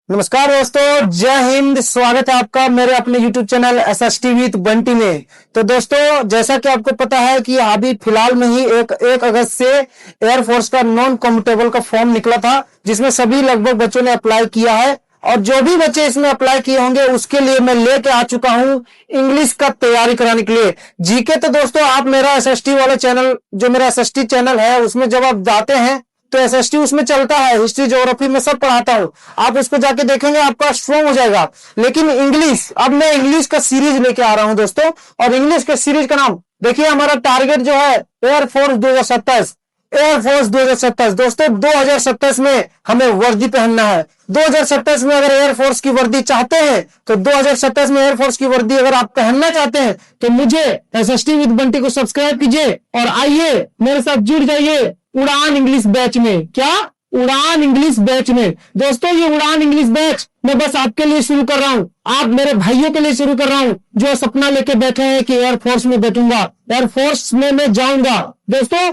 नमस्कार दोस्तों, जय हिंद। स्वागत है आपका मेरे अपने YouTube channel SST with Bunty में। तो दोस्तों, जैसा कि आपको पता है कि अभी फिलहाल में ही एक अगस्त से एयरफोर्स का नॉन कम्यूटेबल का फॉर्म निकला था, जिसमें सभी लगभग बच्चों ने अप्लाई किया है। और जो भी बच्चे इसमें अप्लाई किए होंगे उसके लिए मैं लेके आ चुका हूं इंग्लिश का तैयारी कराने के लिए जीके। तो दोस्तों, आप मेरा SST वाला चैनल, जो मेरा SST चैनल है, उसमें जब आप जाते हैं तो SST उसमें चलता है, हिस्ट्री ज्योग्राफी में सब पढ़ाता हूं। आप उसको जाके देखेंगे, आपका स्ट्रॉन्ग हो जाएगा। लेकिन इंग्लिश, अब मैं इंग्लिश का सीरीज लेके आ रहा हूं दोस्तों। और इंग्लिश के सीरीज का नाम देखिए, हमारा टारगेट जो है एयरफोर्स 2027। एयरफोर्स 2027 दोस्तों, 2027 में हमें वर्दी पहनना है। 2027 में अगर एयरफोर्स की वर्दी चाहते हैं तो 2027 में एयरफोर्स की वर्दी अगर आप पहनना चाहते हैं तो मुझे SST विद बंटी को सब्सक्राइब कीजिए और आइए मेरे साथ जुड़ जाइए उड़ान इंग्लिश बैच में। क्या? उड़ान इंग्लिश बैच में। दोस्तों, ये उड़ान इंग्लिश बैच मैं बस आपके लिए शुरू कर रहा हूं, आप मेरे भाइयों के लिए शुरू कर रहा हूं जो सपना लेके बैठे हैं कि एयरफोर्स में बैठूंगा, एयरफोर्स में मैं जाऊंगा। दोस्तों,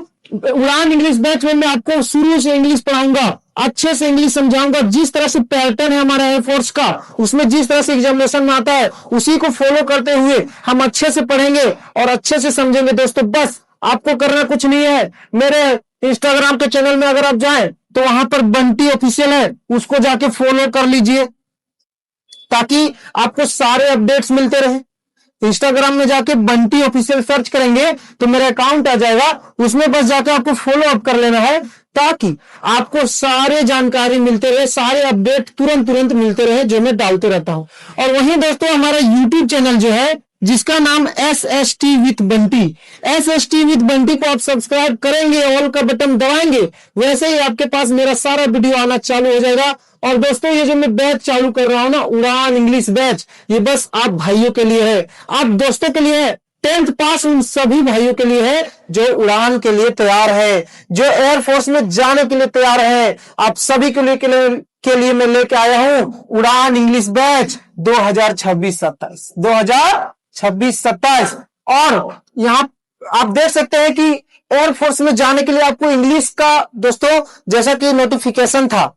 उड़ान इंग्लिश बैच में मैं आपको शुरू से इंग्लिश पढ़ाऊंगा, अच्छे से इंग्लिश समझाऊंगा। जिस तरह से पैटर्न है हमारा एयरफोर्स का, उसमें जिस तरह से एग्जामिनेशन में आता है, उसी को फॉलो करते हुए हम अच्छे से पढ़ेंगे और अच्छे से समझेंगे। दोस्तों, बस आपको करना कुछ नहीं है। मेरे इंस्टाग्राम के चैनल में अगर आप जाएं तो वहां पर बंटी ऑफिशियल है, उसको जाके फॉलो कर लीजिए ताकि आपको सारे अपडेट्स मिलते रहे। इंस्टाग्राम में जाके बंटी ऑफिशियल सर्च करेंगे तो मेरा अकाउंट आ जाएगा, उसमें बस जाके आपको फॉलो अप कर लेना है ताकि आपको सारे जानकारी मिलते रहे, सारे अपडेट तुरंत मिलते रहे जो मैं डालते रहता हूं। और वहीं दोस्तों, हमारा यूट्यूब चैनल जो है जिसका नाम SST with Bunty, SST with Bunty को आप सब्सक्राइब करेंगे, ऑल का बटन दबाएंगे, वैसे ही आपके पास मेरा सारा वीडियो आना चालू हो जाएगा। और दोस्तों, ये जो मैं बैच चालू कर रहा हूं ना, उड़ान इंग्लिश बैच, ये बस आप भाइयों के लिए है, आप दोस्तों के लिए है, 10th पास उन सभी भाइयों के लिए है जो उड़ान के लिए तैयार है, जो एयरफोर्स में जाने के लिए तैयार है। आप सभी के लिए मैं लेके आया हूं उड़ान इंग्लिश बैच 2026-27 2026-27। और यहां आप देख सकते हैं कि एयरफोर्स में जाने के लिए आपको इंग्लिश का, दोस्तों, जैसा कि नोटिफिकेशन था,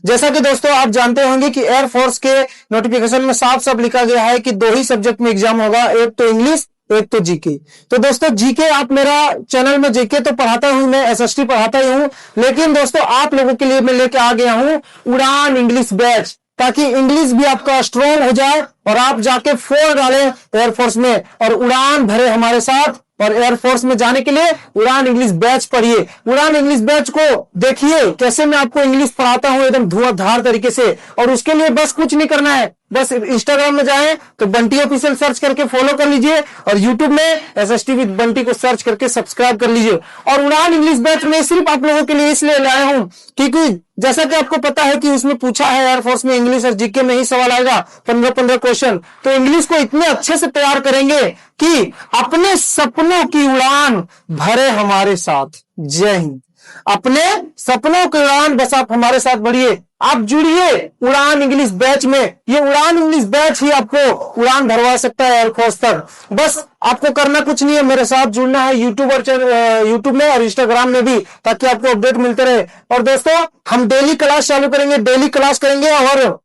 जैसा कि दोस्तों आप जानते होंगे कि एयरफोर्स के नोटिफिकेशन में साफ साफ लिखा गया है कि 2 ही सब्जेक्ट में एग्जाम होगा, एक तो इंग्लिश, एक तो जीके। तो दोस्तों, जीके आप मेरा चैनल में जीके तो पढ़ाता हूं, मैं SST पढ़ाता ही हूं, लेकिन दोस्तों आप लोगों के लिए मैं लेके आ गया हूं उड़ान इंग्लिश बैच, ताकि इंग्लिश भी आपका स्ट्रॉन्ग हो जाए और आप जाके फोड़ डालें एयरफोर्स में और उड़ान भरे हमारे साथ। और एयरफोर्स में जाने के लिए उड़ान इंग्लिश बैच पढ़िए। उड़ान इंग्लिश बैच को देखिए कैसे मैं आपको इंग्लिश पढ़ाता हूं एकदम धुआंधार तरीके से। और उसके लिए बस कुछ नहीं करना है, बस इंस्टाग्राम में जाएं तो बंटी ऑफिशियल सर्च करके फॉलो कर लीजिए और यूट्यूब में SST विद बंटी को सर्च करके सब्सक्राइब कर लीजिए। और उड़ान इंग्लिश बैच में सिर्फ आप लोगों के लिए इसलिए लाया हूं क्योंकि जैसा कि आपको पता है कि उसमें पूछा है एयरफोर्स में इंग्लिश और जीके में ही सवाल आएगा, 15 क्वेश्चन। तो इंग्लिश को इतने अच्छे से तैयार करेंगे कि अपने सपनों की उड़ान भरे हमारे साथ। जय हिंद। अपने सपनों की उड़ान बस आप हमारे साथ बढ़िए, आप जुड़िए उड़ान इंग्लिश बैच में। ये उड़ान इंग्लिश बैच ही आपको उड़ान भरवा सकता है एयरफोर्स तक। बस आपको करना कुछ नहीं है, मेरे साथ जुड़ना है यूट्यूब में और इंस्टाग्राम में भी, ताकि आपको अपडेट मिलते रहे। और दोस्तों, हम डेली क्लास चालू करेंगे, डेली क्लास करेंगे और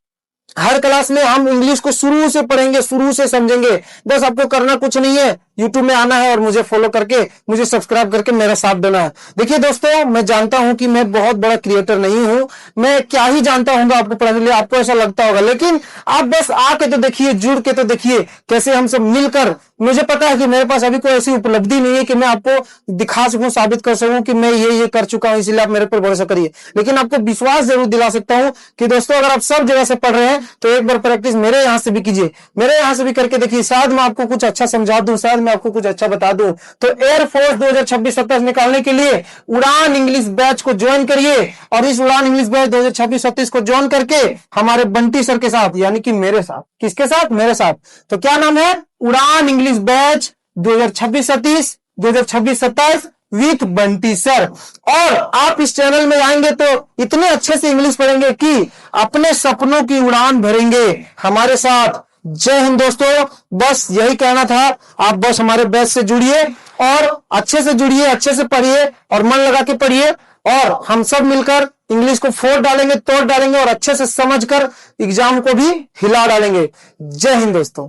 हर क्लास में हम इंग्लिश को शुरू से पढ़ेंगे, शुरू से समझेंगे। बस आपको करना कुछ नहीं है, यूट्यूब में आना है और मुझे फॉलो करके, मुझे सब्सक्राइब करके मेरा साथ देना है। देखिए दोस्तों, मैं जानता हूं कि मैं बहुत बड़ा क्रिएटर नहीं हूं, मैं क्या ही जानता हूं आपको पढ़ाने के लिए, आपको ऐसा लगता होगा, लेकिन आप बस आके तो देखिए, जुड़ के तो देखिए कैसे हम सब मिलकर। मुझे पता है कि मेरे पास अभी कोई ऐसी उपलब्धि नहीं है कि मैं आपको दिखा सकूं, साबित कर सकूं कि मैं ये कर चुका हूं, इसलिए आप मेरे पर भरोसा करिए। लेकिन आपको विश्वास जरूर दिला सकता हूं कि दोस्तों, अगर आप सब जगह से पढ़ रहे हैं तो एक बार प्रैक्टिस मेरे यहां से भी कीजिए, मेरे यहां से भी करके देखिए, शायद मैं आपको कुछ अच्छा समझा दूं, शायद मैं आपको कुछ अच्छा बता दूं। तो एयरफोर्स 2026-27 निकालने के लिए उड़ान इंग्लिश बैच को ज्वाइन करिए और इस उड़ान इंग्लिश बैच 2026-27 को ज्वाइन करके हमारे बंटी सर के साथ, यानी कि मेरे साथ, किसके साथ? मेरे साथ। तो क्या नाम है? उड़ान English batch 2026-27 with Bunty sir. और आप इस चैनल में आएंगे तो इतने अच्छे से इंग्लिश पढ़ेंगे कि अपने सपनों की उड़ान भरेंगे हमारे साथ। जय हिंद दोस्तों, बस यही कहना था। आप बस हमारे बैच से जुड़िए और अच्छे से जुड़िए, अच्छे से पढ़िए और मन लगा के पढ़िए। और हम सब मिलकर इंग्लिश को फोड़ डालेंगे, तोड़ डालेंगे और अच्छे से समझकर एग्जाम को भी हिला डालेंगे। जय हिंद दोस्तों।